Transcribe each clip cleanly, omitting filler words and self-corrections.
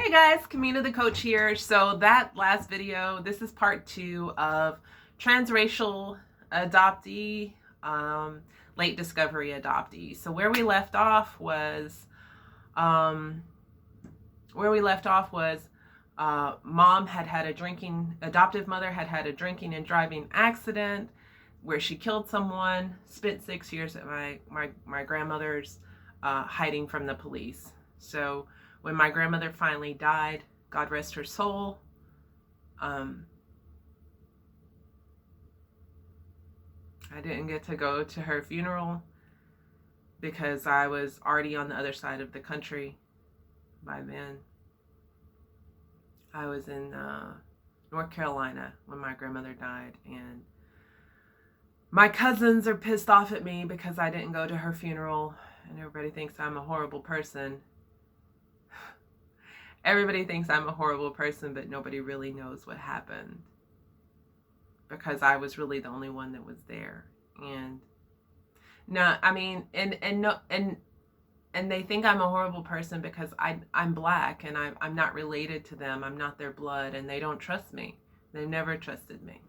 Hey guys, Kamina the Koach here. So that last video, this is part 2 of transracial adoptee, late discovery adoptee. So where we left off was, mom had had a adoptive mother had had a drinking and driving accident where she killed someone, spent 6 years at my grandmother's, hiding from the police. So when my grandmother finally died, God rest her soul, I didn't get to go to her funeral because I was already on the other side of the country by then. I was in North Carolina when my grandmother died, and my cousins are pissed off at me because I didn't go to her funeral, and everybody thinks I'm a horrible person. Everybody thinks I'm a horrible person, but nobody really knows what happened because I was really the only one that was there. And no, I mean, and they think I'm a horrible person because I'm black and I'm not related to them. I'm not their blood, and they don't trust me. They've never trusted me.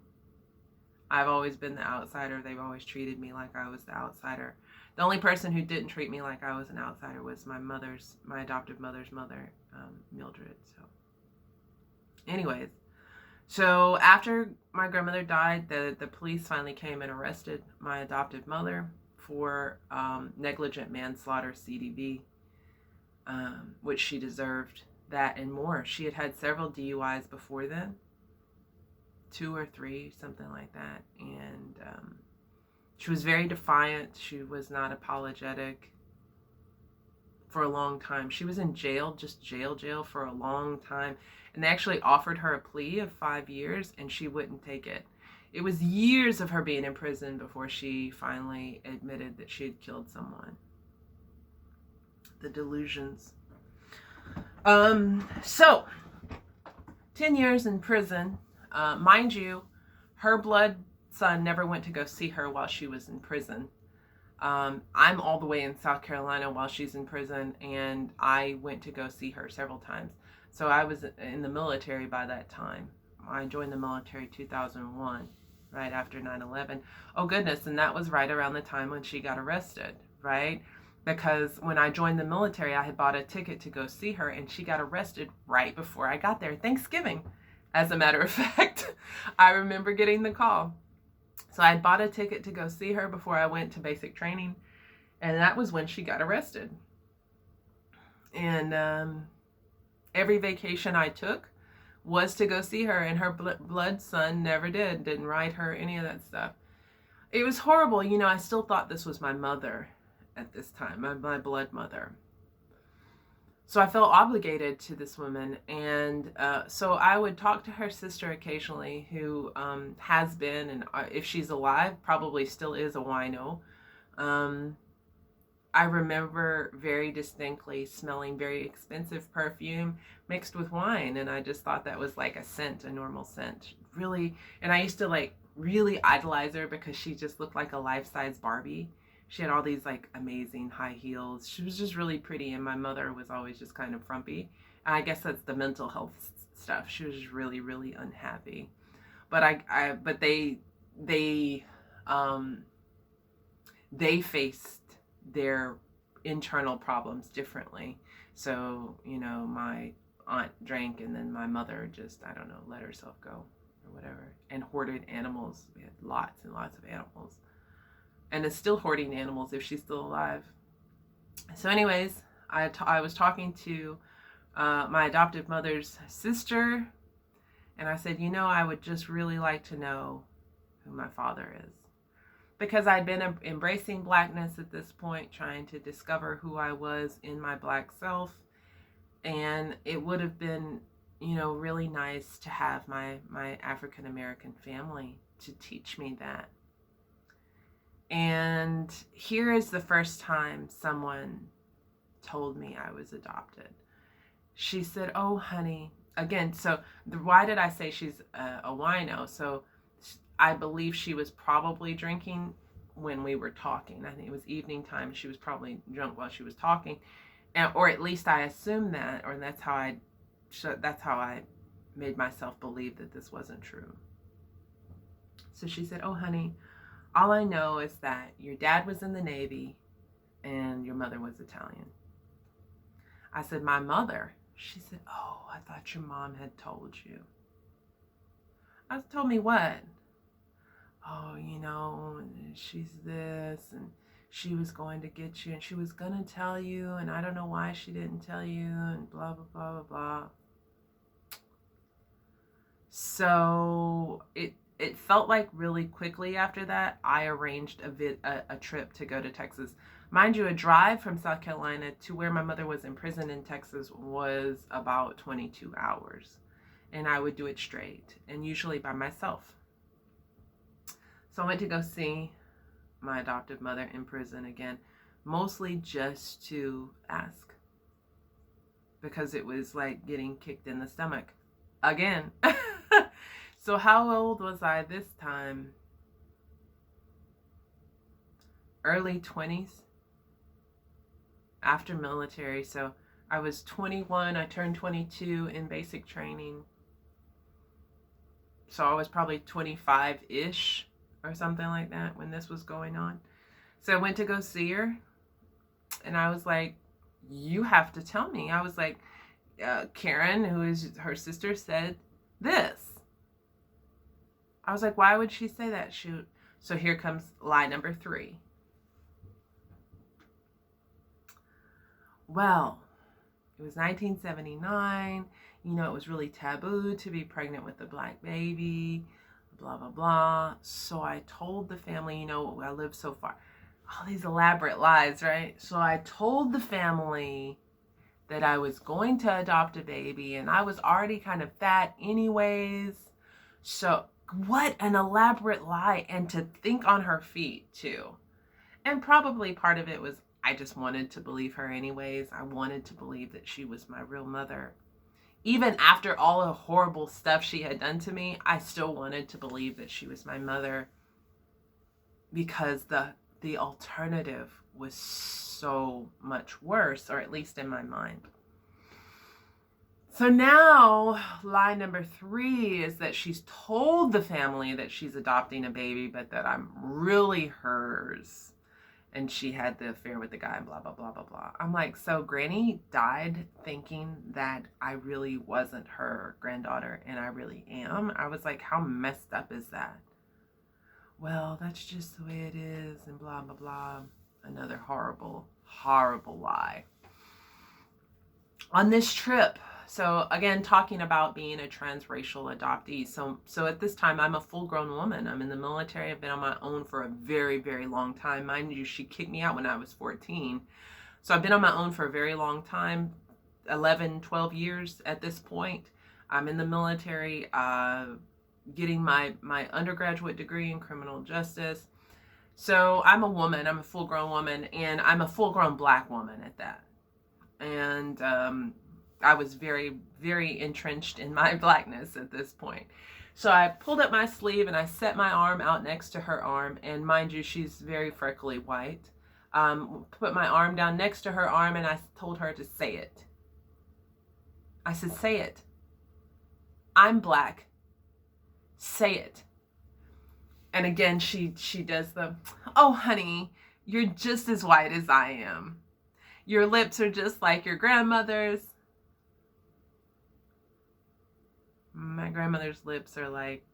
I've always been the outsider. They've always treated me like I was the outsider. The only person who didn't treat me like I was an outsider was my adoptive mother's mother, Mildred. So anyways, so after my grandmother died, the police finally came and arrested my adoptive mother for negligent manslaughter, CDV, which she deserved that and more. She had had several DUIs before then, 2 or 3, something like that. And she was very defiant. She was not apologetic for a long time. She was in jail, just jail for a long time. And they actually offered her a plea of 5 years, and she wouldn't take it. It was years of her being in prison before she finally admitted that she had killed someone. The delusions. So 10 years in prison. Mind you, her blood son never went to go see her while she was in prison. I'm all the way in South Carolina while she's in prison, and I went to go see her several times. So I was in the military by that time. I joined the military 2001, right after 9/11. Oh goodness, and that was right around the time when she got arrested, right? Because when I joined the military, I had bought a ticket to go see her, and she got arrested right before I got there, Thanksgiving. As a matter of fact, I remember getting the call. So I had bought a ticket to go see her before I went to basic training, and that was when she got arrested. And every vacation I took was to go see her, and her blood son never didn't write her any of that stuff. It was horrible. You know, I still thought this was my mother at this time, my blood mother. So I felt obligated to this woman, and so I would talk to her sister occasionally, who has been, and if she's alive, probably still is a wino. I remember very distinctly smelling very expensive perfume mixed with wine, and I just thought that was like a scent, a normal scent. Really, and I used to like really idolize her because she just looked like a life-size Barbie. She had all these like amazing high heels. She was just really pretty, and my mother was always just kind of frumpy. And I guess that's the mental health stuff. She was just really, really unhappy. But but they faced their internal problems differently. So, you know, my aunt drank, and then my mother just, I don't know, let herself go or whatever, and hoarded animals. We had lots and lots of animals. And is still hoarding animals if she's still alive. So anyways, I was talking to my adoptive mother's sister, and I said, you know, I would just really like to know who my father is. Because I'd been embracing blackness at this point, trying to discover who I was in my black self. And it would have been, you know, really nice to have my African American family to teach me that. And here is the first time someone told me I was adopted. She said, oh, honey, again, so why did I say she's a wino? So I believe she was probably drinking when we were talking. I think it was evening time. She was probably drunk while she was talking. Or at least I assumed that, or that's how I that's how I made myself believe that this wasn't true. So she said, oh, honey, all I know is that your dad was in the Navy and your mother was Italian. I said, my mother? She said, oh, I thought your mom had told you. I told me what? Oh, you know, she's this, and she was going to get you, and she was going to tell you, and I don't know why she didn't tell you, and blah, blah, blah, blah, blah. So it felt like really quickly after that, I arranged a trip to go to Texas. Mind you, a drive from South Carolina to where my mother was imprisoned in Texas was about 22 hours. And I would do it straight, and usually by myself. So I went to go see my adoptive mother in prison again, mostly just to ask. Because it was like getting kicked in the stomach again. So how old was I this time? Early 20s. After military. So I was 21. I turned 22 in basic training. So I was probably 25-ish or something like that when this was going on. So I went to go see her. And I was like, you have to tell me. I was like, Karen, who is her sister, said this. I was like, why would she say that? Shoot. So here comes lie number 3. Well, it was 1979. You know, it was really taboo to be pregnant with a black baby, blah, blah, blah. So I told the family, you know, I lived so far. All these elaborate lies, right? So I told the family that I was going to adopt a baby, and I was already kind of fat anyways. So what an elaborate lie, and to think on her feet too. And probably part of it was I just wanted to believe her anyways. I wanted to believe that she was my real mother. Even after all the horrible stuff she had done to me, I still wanted to believe that she was my mother, because the alternative was so much worse, or at least in my mind. So now, lie number 3 is that she's told the family that she's adopting a baby, but that I'm really hers. And she had the affair with the guy, blah, blah, blah, blah, blah. I'm like, so Granny died thinking that I really wasn't her granddaughter, and I really am? I was like, how messed up is that? Well, that's just the way it is, and blah, blah, blah. Another horrible, horrible lie. On this trip, so again, talking about being a transracial adoptee. So at this time, I'm a full-grown woman. I'm in the military. I've been on my own for a very, very long time. Mind you, she kicked me out when I was 14. So I've been on my own for a very long time, 11, 12 years at this point. I'm in the military, getting my undergraduate degree in criminal justice. So I'm a woman. I'm a full-grown woman, and I'm a full-grown black woman at that. And I was very, very entrenched in my blackness at this point. So I pulled up my sleeve and I set my arm out next to her arm. And mind you, she's very freckly white. Put my arm down next to her arm, and I told her to say it. I said, say it. I'm black. Say it. And again, she does the, oh, honey, you're just as white as I am. Your lips are just like your grandmother's. My grandmother's lips are like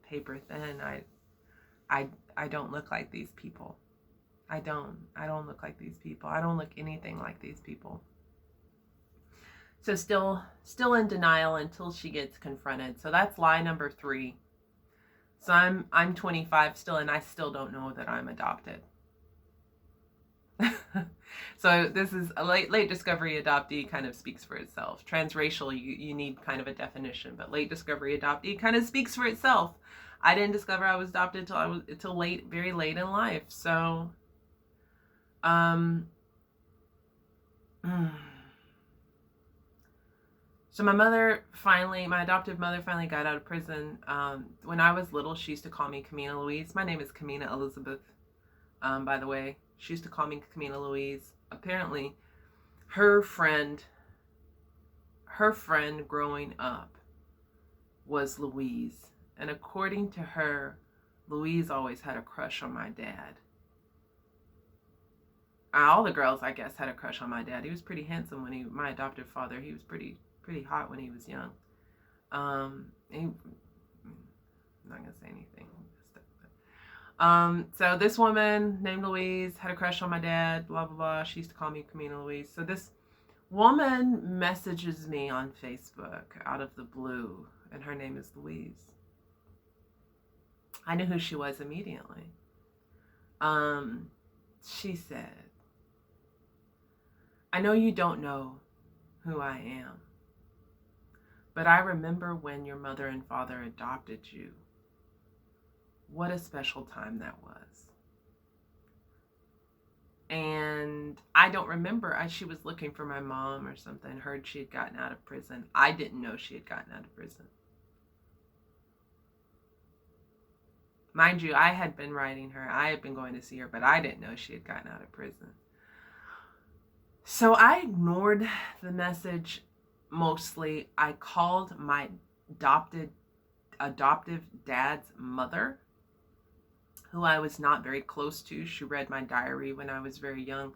paper thin. I don't look like these people. I don't look like these people. I don't look anything like these people. So still in denial until she gets confronted. So that's lie number 3. So I'm 25 still, and I still don't know that I'm adopted. So this is a late discovery adoptee kind of speaks for itself. Transracial, you need kind of a definition, but late discovery adoptee kind of speaks for itself. I didn't discover I was adopted until late, very late in life. So, So my adoptive mother finally got out of prison. When I was little, she used to call me Kamina Louise. My name is Kamina Elizabeth, by the way. She used to call me Kamina Louise. Apparently, her her friend growing up was Louise. And according to her, Louise always had a crush on my dad. All the girls, I guess, had a crush on my dad. He was pretty handsome when my adoptive father, he was pretty hot when he was young. I'm not going to say anything. So this woman named Louise had a crush on my dad, blah, blah, blah. She used to call me Kamina Louise. So this woman messages me on Facebook out of the blue, and her name is Louise. I knew who she was immediately. She said, I know you don't know who I am, but I remember when your mother and father adopted you. What a special time that was. And I don't remember. She was looking for my mom or something, heard she had gotten out of prison. I didn't know she had gotten out of prison. Mind you, I had been writing her. I had been going to see her, but I didn't know she had gotten out of prison. So I ignored the message mostly. I called my adoptive dad's mother, who I was not very close to. She read my diary when I was very young.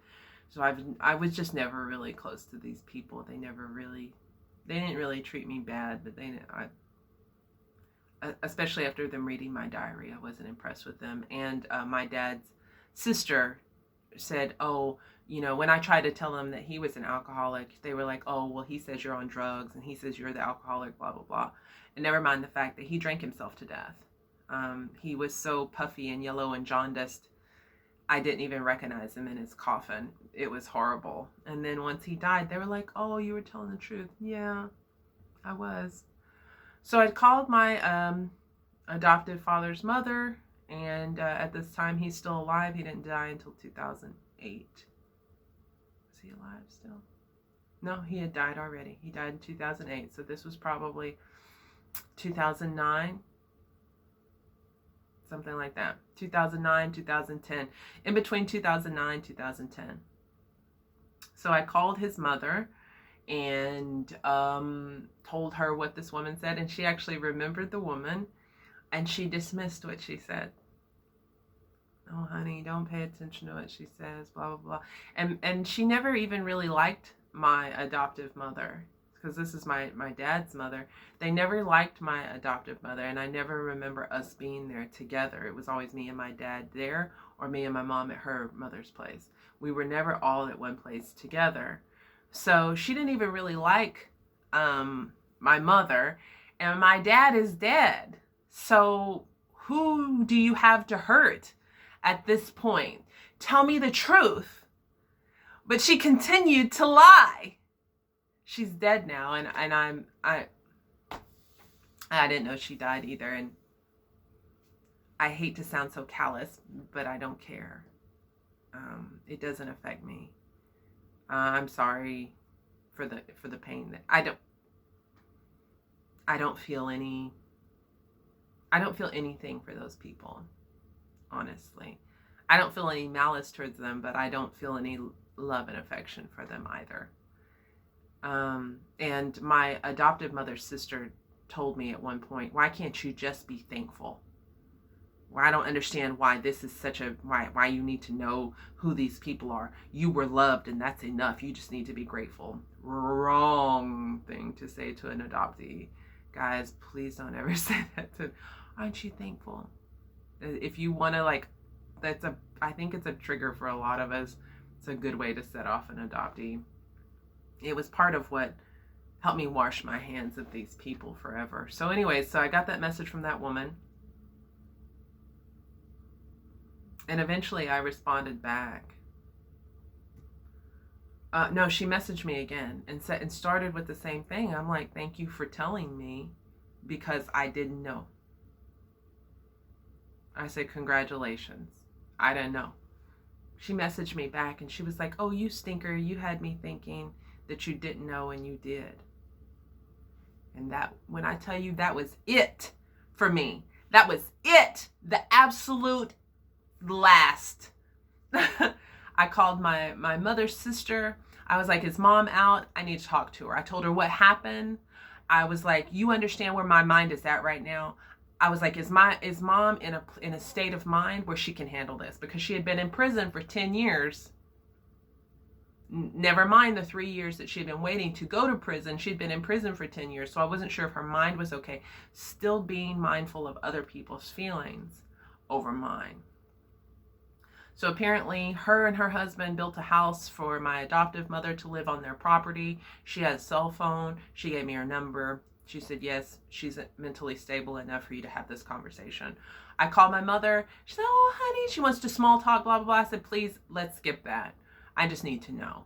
So I was just never really close to these people. They didn't really treat me bad, but especially after them reading my diary, I wasn't impressed with them. And my dad's sister said, oh, when I tried to tell them that he was an alcoholic, they were like, oh, well, he says you're on drugs and he says you're the alcoholic, blah, blah, blah. And never mind the fact that he drank himself to death. He was so puffy and yellow and jaundiced, I didn't even recognize him in his coffin. It was horrible. And then once he died, they were like, oh, you were telling the truth. Yeah, I was. So I called my adoptive father's mother, and at this time, he's still alive. He didn't die until 2008. Is he alive still? No, he had died already. He died in 2008, so this was probably 2009, something like that. 2009, 2010, in between 2009 and 2010. So I called his mother and told her what this woman said, and she actually remembered the woman, and she dismissed what she said. Oh, honey, don't pay attention to what she says, blah, blah, blah. And she never even really liked my adoptive mother, because this is my dad's mother. They never liked my adoptive mother, and I never remember us being there together. It was always me and my dad there, or me and my mom at her mother's place. We were never all at one place together. So she didn't even really like my mother, and my dad is dead. So who do you have to hurt at this point? Tell me the truth. But she continued to lie. She's dead now, and I didn't know she died either, and I hate to sound so callous, but I don't care. It doesn't affect me. I'm sorry for the pain that I don't feel anything for those people, honestly. I don't feel any malice towards them, but I don't feel any love and affection for them either. And my adoptive mother's sister told me at one point, why can't you just be thankful? Well, I don't understand why this is why you need to know who these people are. You were loved, and that's enough. You just need to be grateful. Wrong thing to say to an adoptee. Guys, please don't ever say that to, aren't you thankful? If you want to, I think it's a trigger for a lot of us. It's a good way to set off an adoptee. It was part of what helped me wash my hands of these people forever. So anyways, so I got that message from that woman. And eventually I responded back. No, she messaged me again and started with the same thing. I'm like, thank you for telling me, because I didn't know. I said, congratulations. I didn't know. She messaged me back and she was like, oh, you stinker. You had me thinking that you didn't know, and you did. And that, when I tell you, that was it for me. That was it. The absolute last. I called my mother's sister. I was like, is mom out? I need to talk to her. I told her what happened. I was like, you understand where my mind is at right now? I was like, is mom in a state of mind where she can handle this? Because she had been in prison for 10 years. Never mind the 3 years that she had been waiting to go to prison. She'd been in prison for 10 years. So I wasn't sure if her mind was okay. Still being mindful of other people's feelings over mine. So apparently her and her husband built a house for my adoptive mother to live on their property. She had a cell phone. She gave me her number. She said, yes, she's mentally stable enough for you to have this conversation. I called my mother. She said, oh, honey, she wants to small talk, blah, blah, blah. I said, please, let's skip that. I just need to know.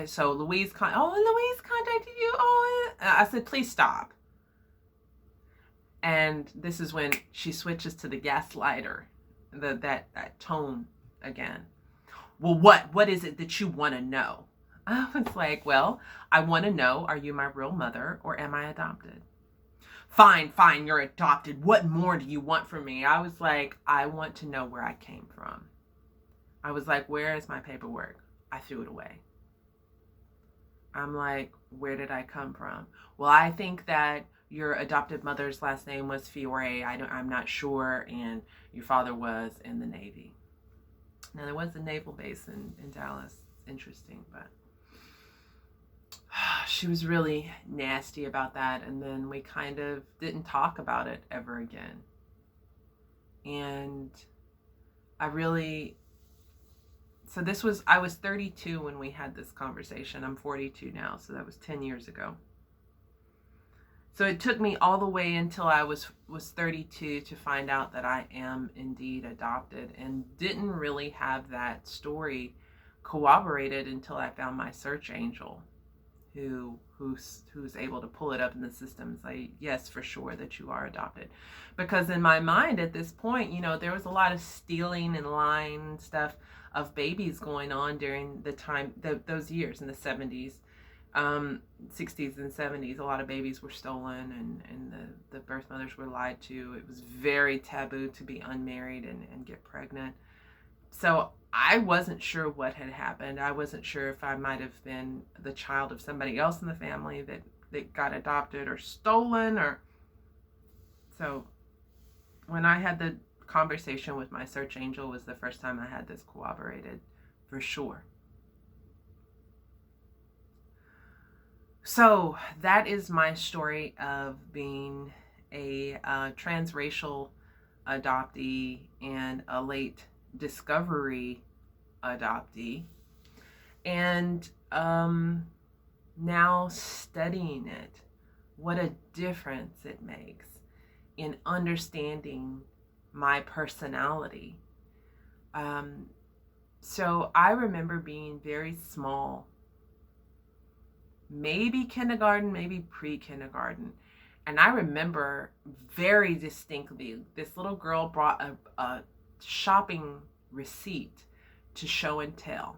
So Louise contacted you? Oh, I said, please stop. And this is when she switches to the gaslighter, that tone again. Well, what is it that you want to know? I was like, well, I want to know, are you my real mother or am I adopted? Fine, you're adopted. What more do you want from me? I was like, I want to know where I came from. I was like, where is my paperwork? I threw it away. I'm like, where did I come from? Well, I think that your adopted mother's last name was Fiore. I'm not sure. And your father was in the Navy. Now, there was a naval base in Dallas. Interesting, but she was really nasty about that. And then we kind of didn't talk about it ever again. And I was 32 when we had this conversation. I'm 42 now, so that was 10 years ago. So it took me all the way until I was 32 to find out that I am indeed adopted, and didn't really have that story corroborated until I found my search angel, who's able to pull it up in the system and say, yes, for sure that you are adopted. Because in my mind at this point, there was a lot of stealing and lying stuff of babies going on during the time, those years in the 70s, 60s and 70s. A lot of babies were stolen, and the birth mothers were lied to. It was very taboo to be unmarried and get pregnant. So I wasn't sure what had happened. I wasn't sure if I might have been the child of somebody else in the family that got adopted or stolen. So when I had the conversation with my search angel, was the first time I had this corroborated for sure. So that is my story of being a transracial adoptee and a late discovery adoptee, and now studying it, what a difference it makes in understanding my personality. So I remember being very small, maybe kindergarten, maybe pre-kindergarten. And I remember very distinctly, this little girl brought a shopping receipt to show and tell.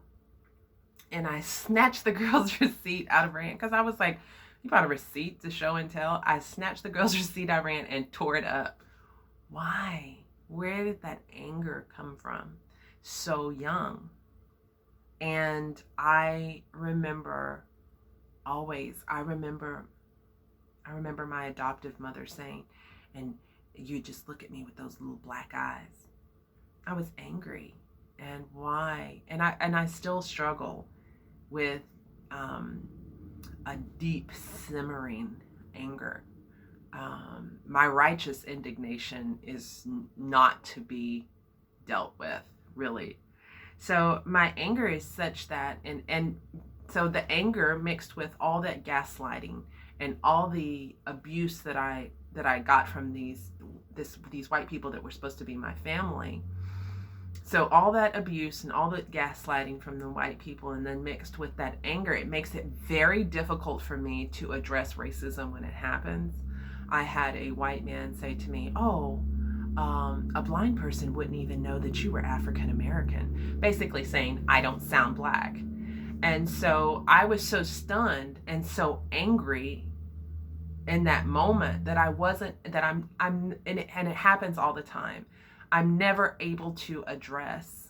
And I snatched the girl's receipt out of her hand, because I was like, you brought a receipt to show and tell? I snatched the girl's receipt out of her hand and tore it up. Why? Where did that anger come from? So young. And I remember my adoptive mother saying, and you just look at me with those little black eyes. I was angry. And why? And I still struggle with a deep simmering anger. My righteous indignation is not to be dealt with, really. So my anger is such that, and so the anger mixed with all that gaslighting and all the abuse that I got from these white people that were supposed to be my family. So all that abuse and all that gaslighting from the white people, and then mixed with that anger, it makes it very difficult for me to address racism when it happens. I had a white man say to me, a blind person wouldn't even know that you were African American, basically saying I don't sound black. And so I was so stunned and so angry in that moment that and it happens all the time. I'm never able to address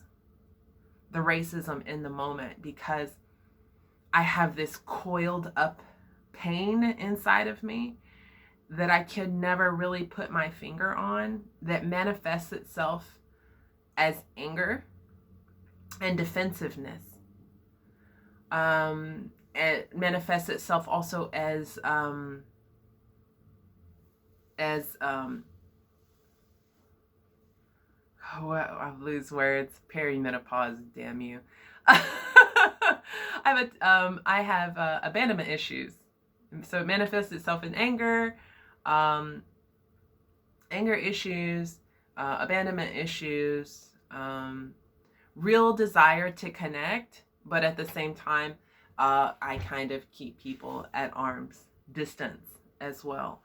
the racism in the moment, because I have this coiled up pain inside of me that I could never really put my finger on, that manifests itself as anger and defensiveness. It manifests itself also as oh, I lose words. Perimenopause, damn you. I have abandonment issues, so it manifests itself in anger, anger issues, abandonment issues, real desire to connect, but at the same time, I kind of keep people at arm's distance as well.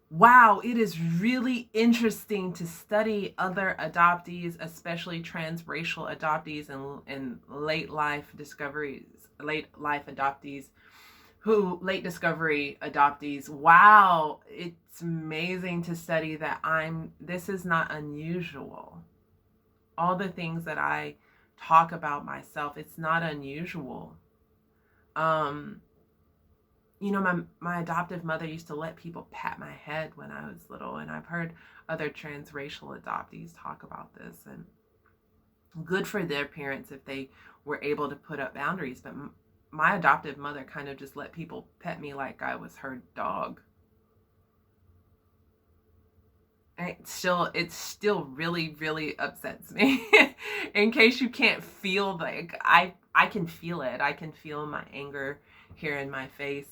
Wow, it is really interesting to study other adoptees, especially transracial adoptees and late life discovery adoptees. Wow, it's amazing to study that this is not unusual. All the things that I talk about myself, it's not unusual. You know, my adoptive mother used to let people pat my head when I was little, and I've heard other transracial adoptees talk about this, and good for their parents if they were able to put up boundaries, but my adoptive mother kind of just let people pet me like I was her dog. And it still really, really upsets me. In case you can't feel, like, I can feel it. I can feel my anger here in my face.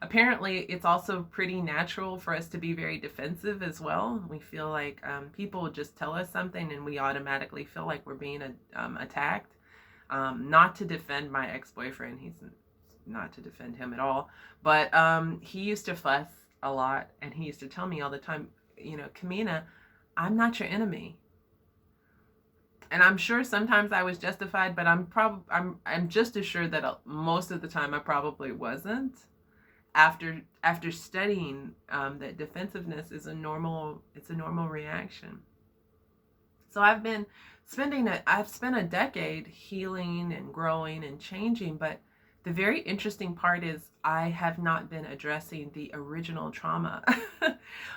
Apparently, it's also pretty natural for us to be very defensive as well. We feel like people just tell us something and we automatically feel like we're being attacked. Not to defend my ex-boyfriend. He's not to defend him at all. But he used to fuss a lot, and he used to tell me all the time, you know, Kamina, I'm not your enemy. And I'm sure sometimes I was justified, but I'm just as sure that most of the time I probably wasn't. After studying that defensiveness is a normal reaction. So I've spent a decade healing and growing and changing, but the very interesting part is I have not been addressing the original trauma.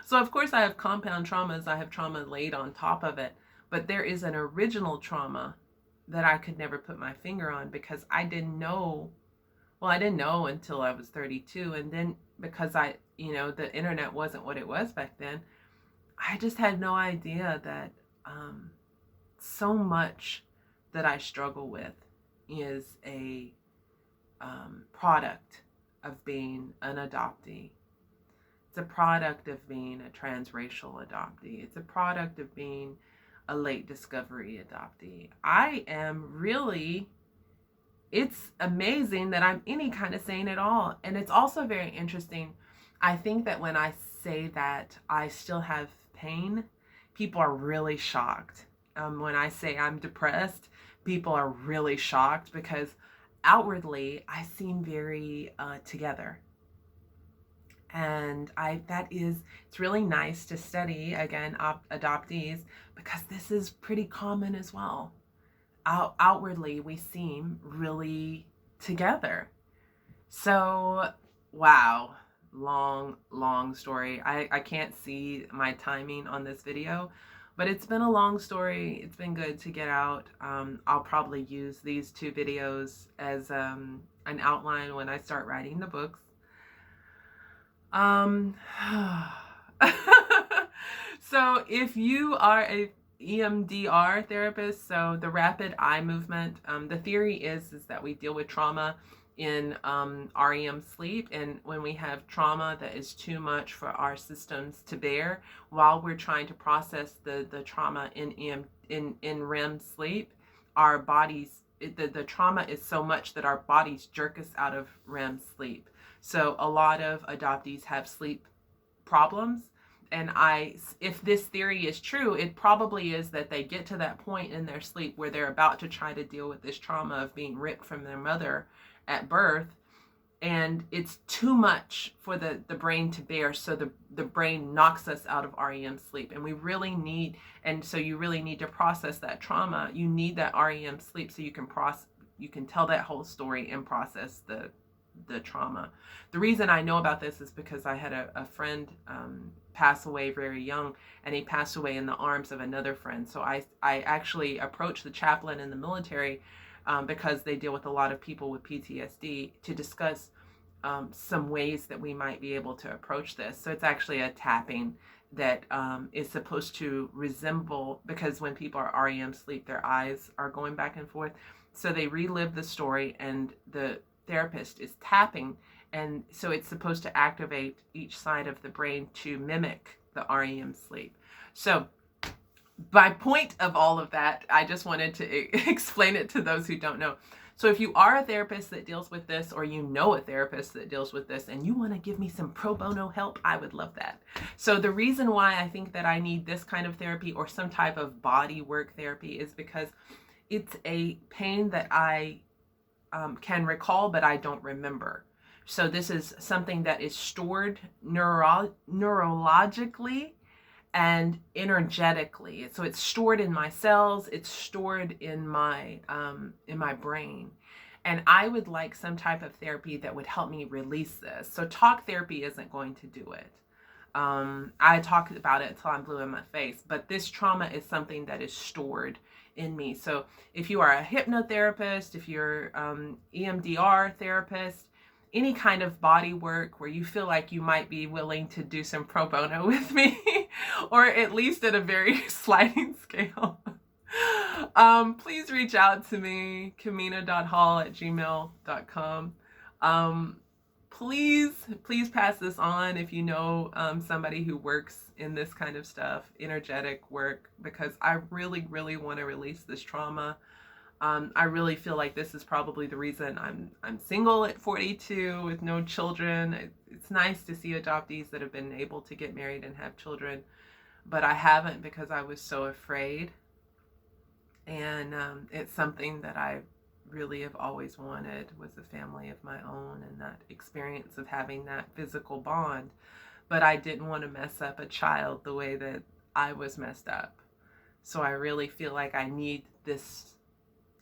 So of course I have compound traumas, I have trauma laid on top of it, but there is an original trauma that I could never put my finger on because I didn't know. Well, I didn't know until I was 32, and then because the internet wasn't what it was back then, I just had no idea that so much that I struggle with is a product of being an adoptee. It's a product of being a transracial adoptee. It's a product of being a late discovery adoptee. It's amazing that I'm any kind of sane at all. And it's also very interesting. I think that when I say that I still have pain, people are really shocked. When I say I'm depressed, people are really shocked because outwardly I seem very together. And it's really nice to study, again, adoptees, because this is pretty common as well. Outwardly, we seem really together. So, wow, long story. I can't see my timing on this video, but it's been a long story. It's been good to get out. I'll probably use these 2 videos as an outline when I start writing the books. So if you are a EMDR therapist, so the rapid eye movement, the theory is that we deal with trauma in REM sleep, and when we have trauma that is too much for our systems to bear while we're trying to process the trauma in REM sleep, our bodies, the trauma is so much that our bodies jerk us out of REM sleep. So a lot of adoptees have sleep problems. And if this theory is true, it probably is that they get to that point in their sleep where they're about to try to deal with this trauma of being ripped from their mother at birth, and it's too much for the brain to bear, so the brain knocks us out of REM sleep, and we really need, and so you really need to process that trauma. You need that REM sleep so you can tell that whole story and process the trauma. The reason I know about this is because I had a friend pass away very young, and he passed away in the arms of another friend. So I actually approached the chaplain in the military, because they deal with a lot of people with PTSD, to discuss some ways that we might be able to approach this. So it's actually a tapping that is supposed to resemble, because when people are REM sleep, their eyes are going back and forth. So they relive the story, and the therapist is tapping. And so it's supposed to activate each side of the brain to mimic the REM sleep. So by point of all of that, I just wanted to explain it to those who don't know. So if you are a therapist that deals with this, or you know a therapist that deals with this, and you want to give me some pro bono help, I would love that. So the reason why I think that I need this kind of therapy, or some type of body work therapy, is because it's a pain that I can recall, but I don't remember. So this is something that is stored neurologically and energetically. So it's stored in my cells, it's stored in my brain. And I would like some type of therapy that would help me release this. So talk therapy isn't going to do it. I talk about it until I'm blue in my face, but this trauma is something that is stored in me. So if you are a hypnotherapist, if you're EMDR therapist, any kind of body work where you feel like you might be willing to do some pro bono with me, or at least at a very sliding scale, please reach out to me, kamina.hall@gmail.com. Please pass this on if you know somebody who works in this kind of stuff, energetic work, because I really, really want to release this trauma. I really feel like this is probably the reason I'm single at 42 with no children. It's nice to see adoptees that have been able to get married and have children, but I haven't, because I was so afraid. And it's something that I really have always wanted, was a family of my own, and that experience of having that physical bond. But I didn't want to mess up a child the way that I was messed up. So I really feel like I need this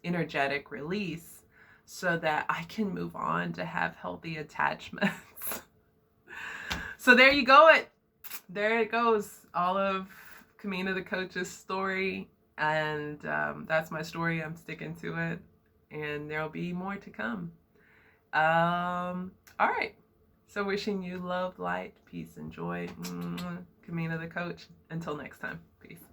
energetic release so that I can move on to have healthy attachments. So there you go. There it goes. All of Kamina the Koach's story. And that's my story. I'm sticking to it. And there'll be more to come. All right. So wishing you love, light, peace, and joy. Kamina the Koach. Until next time. Peace.